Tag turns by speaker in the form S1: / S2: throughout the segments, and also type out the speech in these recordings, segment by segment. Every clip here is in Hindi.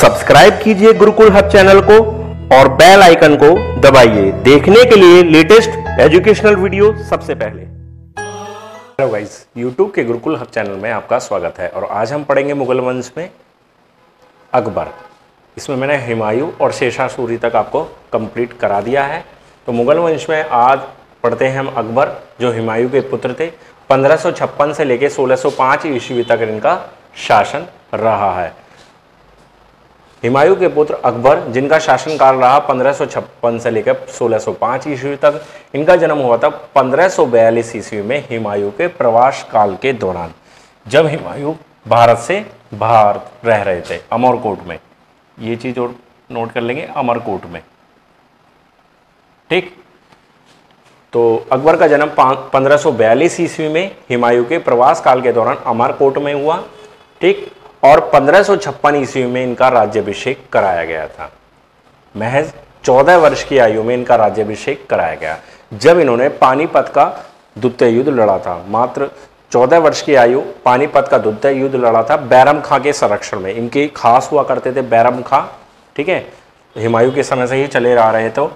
S1: सब्सक्राइब कीजिए गुरुकुल हब चैनल को और बेल आइकन को दबाइए देखने के लिए लेटेस्ट एजुकेशनल वीडियो सबसे पहले।
S2: हेलो गाइस, यूट्यूब के गुरुकुल हब चैनल में आपका स्वागत है और आज हम पढ़ेंगे मुगल वंश में अकबर। इसमें मैंने हुमायूं और शेरशाह सूरी तक आपको कंप्लीट करा दिया है। तो मुगल वंश में आज पढ़ते हैं हम अकबर, जो हुमायूं के पुत्र थे। 1556 से लेकर 1605 ईस्वी तक इनका शासन रहा है। हुमायूं के पुत्र अकबर, जिनका शासनकाल रहा 1556 से लेकर 1605 ईस्वी तक। इनका जन्म हुआ था 1542 ईस्वी में हुमायूं के प्रवास काल के दौरान, जब हुमायूं भारत से बाहर रह रहे थे, अमरकोट में। ये चीज और नोट कर लेंगे, अमरकोट में। ठीक, तो अकबर का जन्म 1542 ईस्वी में हुमायूं के प्रवास काल के दौरान अमरकोट में हुआ। ठीक, और 1556 ईस्वी में इनका राज्याभिषेक कराया गया था। महज 14 वर्ष की आयु में इनका राज्याभिषेक कराया गया, जब इन्होंने पानीपत का द्वितीय युद्ध लड़ा था। मात्र 14 वर्ष की आयु, पानीपत का द्वितीय युद्ध लड़ा था बैरम खां के संरक्षण में। इनके खास हुआ करते थे बैरम खां, ठीक है, हुमायूं के समय से ही चले आ रहे थे।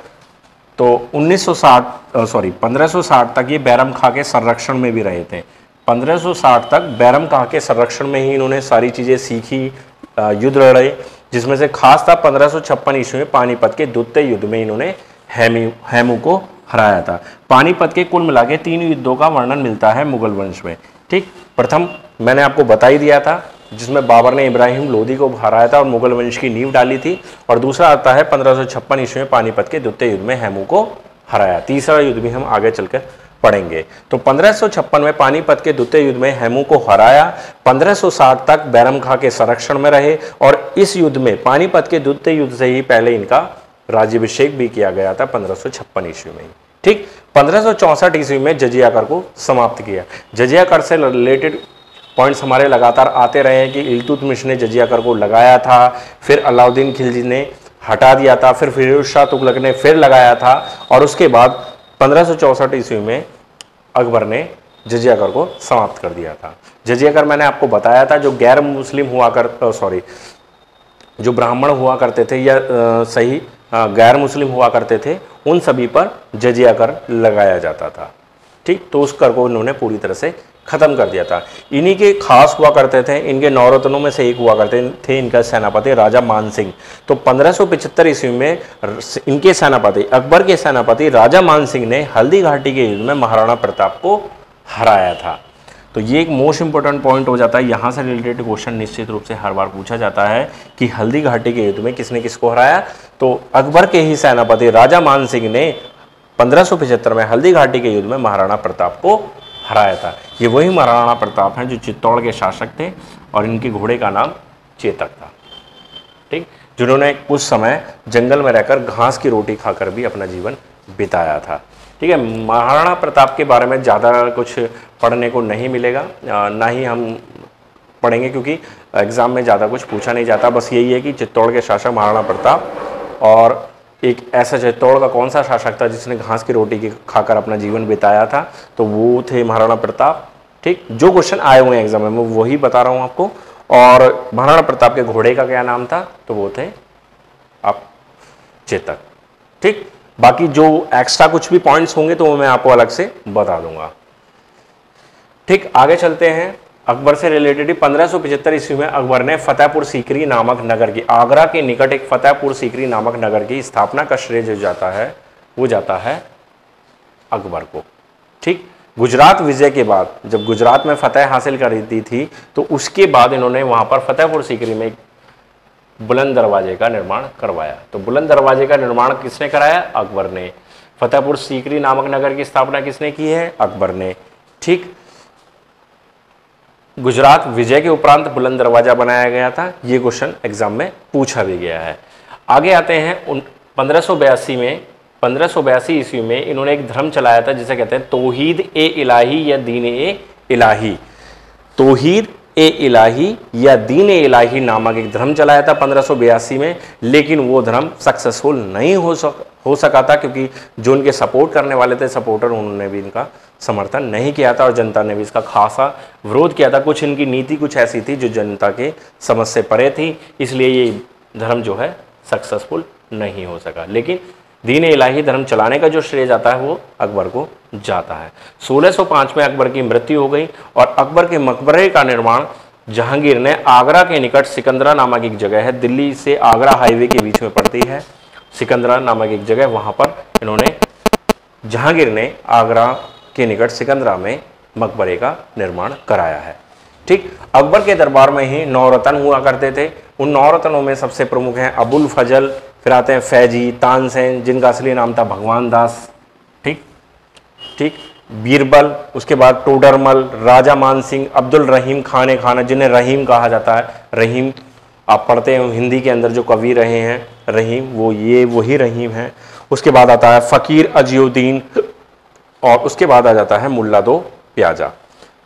S2: तो 1560 तक ये बैरम खां के संरक्षण में भी रहे थे। 1560 तक बैरम खां के संरक्षण में ही इन्होंने सारी चीज़ें सीखी, युद्ध लड़े, जिसमें से खास था 1556 ईस्वी में पानीपत के द्वितीय युद्ध में इन्होंने हेमू को हराया था। पानीपत के कुल मिला के 3 युद्धों का वर्णन मिलता है मुगल वंश में। ठीक, प्रथम मैंने आपको बता ही दिया था, जिसमें बाबर ने इब्राहिम लोदी को हराया था और मुगल वंश की नींव डाली थी। और दूसरा आता है 1556 ईस्वी में पानीपत के द्वितीय युद्ध में हेमू को हराया। तीसरा युद्ध भी हम आगे चलकर पढ़ेंगे। तो 1556 में पानीपत के द्वितीय युद्ध में हेमू को हराया। 1560 तक बैरम खां के संरक्षण में रहे और इस युद्ध में, पानीपत के द्वितीय युद्ध से ही पहले इनका राज्याभिषेक भी किया गया था 1556 ईस्वी में। ठीक, 1564 ईस्वी में जजिया कर को समाप्त किया। जजिया कर से रिलेटेड पॉइंट्स हमारे लगातार आते रहे हैं कि इल्तुतमिश ने जजिया कर को लगाया था, फिर अलाउद्दीन खिलजी ने हटा दिया था, फिर फिरोज शाह तुगलक ने फिर लगाया था, और उसके बाद 1564 ईस्वी में अकबर ने जजिया कर को समाप्त कर दिया था। जजिया कर मैंने आपको बताया था, जो गैर मुस्लिम हुआ जो ब्राह्मण हुआ करते थे या गैर मुस्लिम हुआ करते थे, उन सभी पर जजिया कर लगाया जाता था। ठीक, तो उस कर को इन्होंने पूरी तरह से खत्म कर दिया था। इन्हीं के खास हुआ करते थे, इनके नौरत्नों में से एक हुआ करते थे इनका सेनापति राजा मान सिंह। तो 1575 ईस्वी में इनके सेनापति, अकबर के सेनापति राजा मान सिंह ने हल्दी घाटी के युद्ध में महाराणा प्रताप को हराया था। तो ये एक मोस्ट इंपोर्टेंट पॉइंट हो जाता है। यहाँ से रिलेटेड क्वेश्चन निश्चित रूप से हर बार पूछा जाता है कि हल्दी घाटी के युद्ध में किसने किसको हराया। तो अकबर के ही सेनापति राजा मान सिंह ने 1575 में हल्दी घाटी के युद्ध में महाराणा प्रताप को हराया था। ये वही महाराणा प्रताप हैं जो चित्तौड़ के शासक थे और इनके घोड़े का नाम चेतक था। ठीक, जिन्होंने कुछ समय जंगल में रहकर घास की रोटी खाकर भी अपना जीवन बिताया था। ठीक है, महाराणा प्रताप के बारे में ज़्यादा कुछ पढ़ने को नहीं मिलेगा, ना ही हम पढ़ेंगे, क्योंकि एग्जाम में ज़्यादा कुछ पूछा नहीं जाता। बस यही है कि चित्तौड़ के शासक महाराणा प्रताप, और एक ऐसा चित्तौड़ का कौन सा शासक था जिसने घास की रोटी खाकर अपना जीवन बिताया था, तो वो थे महाराणा प्रताप। ठीक, जो क्वेश्चन आए हुए हैं एग्जाम में मैं वही बता रहा हूँ आपको। और महाराणा प्रताप के घोड़े का क्या नाम था, तो वो थे आप चेतक। ठीक, बाकी जो एक्स्ट्रा कुछ भी पॉइंट्स होंगे तो वो मैं आपको अलग से बता दूंगा। ठीक, आगे चलते हैं। अकबर से रिलेटेड 1575 ईस्वी में अकबर ने फतेहपुर सीकरी नामक नगर की, आगरा के निकट एक फतेहपुर सीकरी नामक नगर की स्थापना का श्रेय जो जाता है वो जाता है अकबर को। ठीक, गुजरात विजय के बाद जब गुजरात में फतेह हासिल कर दी थी, तो उसके बाद इन्होंने वहां पर फतेहपुर सीकरी में एक बुलंद दरवाजे का निर्माण करवाया। तो बुलंद दरवाजे का निर्माण किसने कराया? अकबर ने। फतेहपुर सीकरी नामक नगर की स्थापना किसने की है? अकबर ने। ठीक, गुजरात विजय के उपरांत बुलंद दरवाजा बनाया गया था। ये क्वेश्चन एग्जाम में पूछा भी गया है। आगे आते हैं 1582 ईस्वी में इन्होंने एक धर्म चलाया था जिसे कहते हैं तौहीद ए इलाही या दीन ए इलाही। तौहीद ए इलाही या दीन ए इलाही नामक एक धर्म चलाया था 1582 में, लेकिन वो धर्म सक्सेसफुल नहीं हो सका था, क्योंकि जो उनके सपोर्ट करने वाले थे सपोर्टर, उन्होंने भी इनका समर्थन नहीं किया था और जनता ने भी इसका खासा विरोध किया था। कुछ इनकी नीति कुछ ऐसी थी जो जनता के समझ से परे थी, इसलिए ये धर्म जो है सक्सेसफुल नहीं हो सका। लेकिन दीन इलाही धर्म चलाने का जो श्रेय जाता है वो अकबर को जाता है। 1605 में अकबर की मृत्यु हो गई और अकबर के मकबरे का निर्माण जहांगीर ने आगरा के निकट सिकंदरा नामक एक जगह है, दिल्ली से आगरा हाईवे के बीच में पड़ती है सिकंदरा नामक एक जगह, वहां पर इन्होंने जहांगीर ने आगरा के निकट सिकंदरा में मकबरे का निर्माण कराया है। ठीक, अकबर के दरबार में ही 9 रत्न हुआ करते थे। उन 9 रत्नों में सबसे प्रमुख हैं अबुल फजल, फिर आते हैं फैजी, तानसेन जिनका असली नाम था भगवान दास, ठीक, बीरबल, उसके बाद टोडरमल, राजा मान सिंह, अब्दुल रहीम खाने खाना जिन्हें रहीम कहा जाता है। रहीम आप पढ़ते हैं हिंदी के अंदर जो कवि रहे हैं रहीम, वो ये वही रहीम है। उसके बाद आता है फ़कीर अजीउद्दीन और उसके बाद आ जाता है मुल्ला दो प्याजा।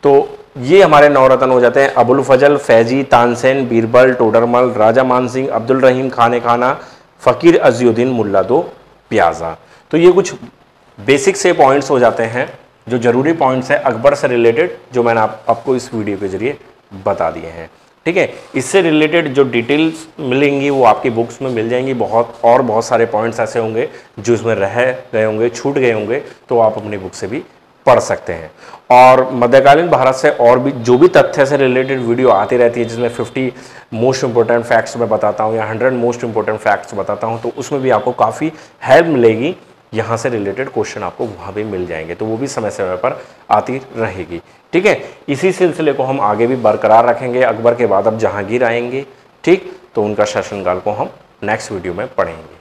S2: तो ये हमारे 9 रत्न हो जाते हैं, अबुल फजल, फैजी, तानसेन, बीरबल, टोडरमल, राजा मान सिंह, अब्दुल रहीम खाने खाना, फ़कीर अजीउद्दीन, मुल्ला दो प्याजा। तो ये कुछ बेसिक से पॉइंट्स हो जाते हैं जो ज़रूरी पॉइंट्स हैं अकबर से रिलेटेड, जो मैंने आपको इस वीडियो के जरिए बता दिए हैं। ठीक है, इससे रिलेटेड जो डिटेल्स मिलेंगी वो आपकी बुक्स में मिल जाएंगी। बहुत सारे पॉइंट्स ऐसे होंगे जो इसमें रह गए होंगे, छूट गए होंगे, तो आप अपनी बुक से भी पढ़ सकते हैं। और मध्यकालीन भारत से और भी जो भी तथ्य से रिलेटेड वीडियो आती रहती है, जिसमें 50 मोस्ट इंपॉर्टेंट फैक्ट्स मैं बताता हूँ या 100 मोस्ट इंपॉर्टेंट फैक्ट्स बताता हूँ, तो उसमें भी आपको काफ़ी हेल्प मिलेगी। यहाँ से रिलेटेड क्वेश्चन आपको वहाँ भी मिल जाएंगे, तो वो भी समय समय पर आती रहेगी। ठीक है, इसी सिलसिले को हम आगे भी बरकरार रखेंगे। अकबर के बाद अब जहांगीर आएंगे, ठीक, तो उनका शासनकाल को हम नेक्स्ट वीडियो में पढ़ेंगे।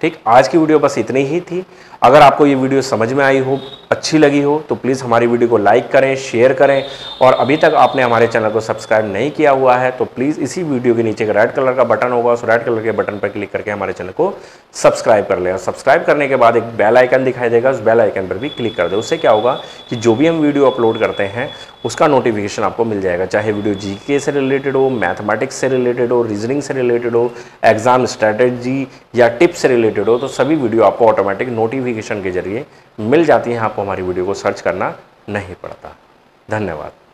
S2: ठीक, आज की वीडियो बस इतनी ही थी। अगर आपको ये वीडियो समझ में आई हो, अच्छी लगी हो, तो प्लीज़ हमारी वीडियो को लाइक करें, शेयर करें, और अभी तक आपने हमारे चैनल को सब्सक्राइब नहीं किया हुआ है तो प्लीज़ इसी वीडियो के नीचे रेड कलर का बटन होगा, उस रेड कलर के बटन पर क्लिक करके हमारे चैनल को सब्सक्राइब कर लें। और सब्सक्राइब करने के बाद एक बेल आइकन दिखाई देगा, उस बेल आइकन पर भी क्लिक कर दें। उससे क्या होगा कि जो भी हम वीडियो अपलोड करते हैं उसका नोटिफिकेशन आपको मिल जाएगा, चाहे वीडियो जीके से रिलेटेड हो, मैथमेटिक्स से रिलेटेड हो, रीजनिंग से रिलेटेड हो, एग्जाम स्ट्रैटेजी या टिप्स से रिलेटेड हो, तो सभी वीडियो आपको ऑटोमेटिक नोटिफिकेशन के जरिए मिल जाती हैं। आपको हमारी वीडियो को सर्च करना नहीं पड़ता। धन्यवाद।